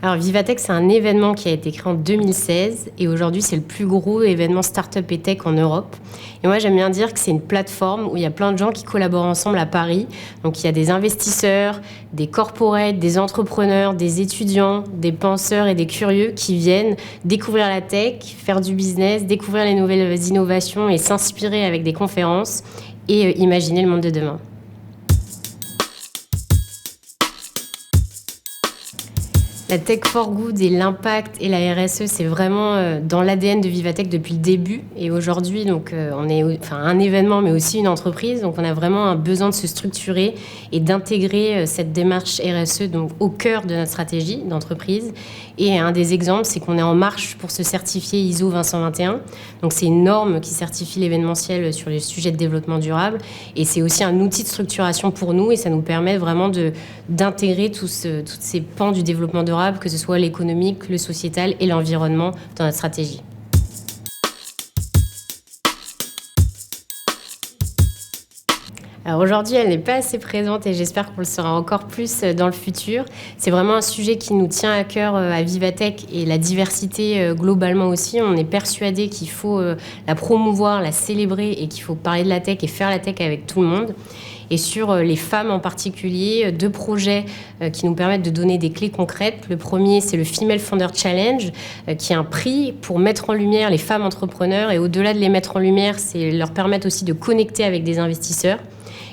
Alors Vivatech, c'est un événement qui a été créé en 2016 et aujourd'hui c'est le plus gros événement startup et tech en Europe. Et moi j'aime bien dire que c'est une plateforme où il y a plein de gens qui collaborent ensemble à Paris. Donc il y a des investisseurs, des corporates, des entrepreneurs, des étudiants, des penseurs et des curieux qui viennent découvrir la tech, faire du business, découvrir les nouvelles innovations et s'inspirer avec des conférences et imaginer le monde de demain. La tech for good et l'impact et la RSE, c'est vraiment dans l'ADN de Vivatech depuis le début. Et aujourd'hui, donc, on est un événement, mais aussi une entreprise. Donc, on a vraiment un besoin de se structurer et d'intégrer cette démarche RSE donc, au cœur de notre stratégie d'entreprise. Et un des exemples, c'est qu'on est en marche pour se certifier ISO 20021. Donc, c'est une norme qui certifie l'événementiel sur les sujets de développement durable. Et c'est aussi un outil de structuration pour nous. Et ça nous permet vraiment d'intégrer tous ces pans du développement durable, que ce soit l'économique, le sociétal et l'environnement dans notre stratégie. Alors aujourd'hui, elle n'est pas assez présente et j'espère qu'on le sera encore plus dans le futur. C'est vraiment un sujet qui nous tient à cœur à Vivatech et la diversité globalement aussi. On est persuadé qu'il faut la promouvoir, la célébrer et qu'il faut parler de la tech et faire la tech avec tout le monde. Et sur les femmes en particulier, 2 projets qui nous permettent de donner des clés concrètes. Le premier, c'est le Female Founder Challenge, qui est un prix pour mettre en lumière les femmes entrepreneurs. Et au-delà de les mettre en lumière, c'est leur permettre aussi de connecter avec des investisseurs.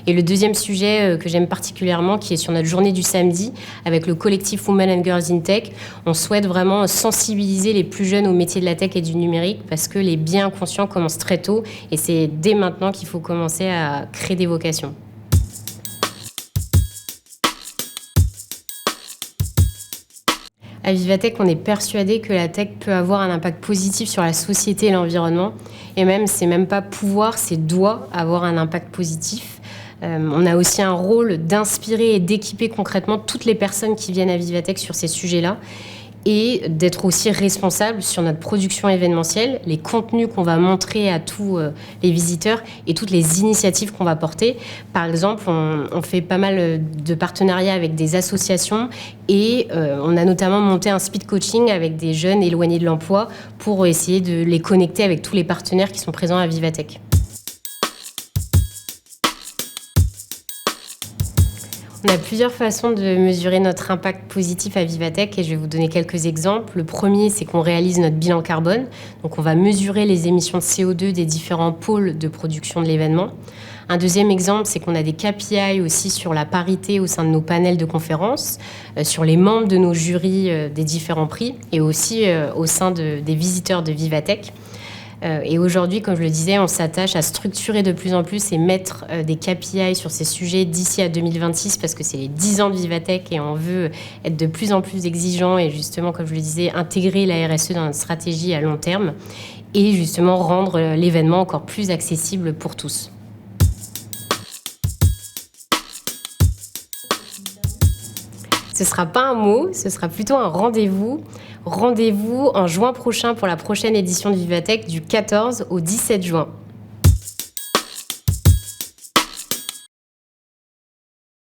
Et le deuxième sujet que j'aime particulièrement, qui est sur notre journée du samedi, avec le collectif Women and Girls in Tech, on souhaite vraiment sensibiliser les plus jeunes au métier de la tech et du numérique, parce que les biens conscients commencent très tôt, et c'est dès maintenant qu'il faut commencer à créer des vocations. À Vivatech, on est persuadé que la tech peut avoir un impact positif sur la société et l'environnement. Et même, c'est même pas pouvoir, c'est doit avoir un impact positif. On a aussi un rôle d'inspirer et d'équiper concrètement toutes les personnes qui viennent à Vivatech sur ces sujets-là. Et d'être aussi responsable sur notre production événementielle, les contenus qu'on va montrer à tous les visiteurs et toutes les initiatives qu'on va porter. Par exemple, on fait pas mal de partenariats avec des associations et on a notamment monté un speed coaching avec des jeunes éloignés de l'emploi pour essayer de les connecter avec tous les partenaires qui sont présents à Vivatech. On a plusieurs façons de mesurer notre impact positif à Vivatech et je vais vous donner quelques exemples. Le premier, c'est qu'on réalise notre bilan carbone. Donc, on va mesurer les émissions de CO2 des différents pôles de production de l'événement. Un deuxième exemple, c'est qu'on a des KPI aussi sur la parité au sein de nos panels de conférences, sur les membres de nos jurys des différents prix et aussi au sein des visiteurs de Vivatech. Et aujourd'hui, comme je le disais, on s'attache à structurer de plus en plus et mettre des KPI sur ces sujets d'ici à 2026 parce que c'est les 10 ans de Vivatech et on veut être de plus en plus exigeants et justement, comme je le disais, intégrer la RSE dans notre stratégie à long terme et justement rendre l'événement encore plus accessible pour tous. Ce ne sera pas un mot, ce sera plutôt un rendez-vous. Rendez-vous en juin prochain pour la prochaine édition de Vivatech du 14 au 17 juin.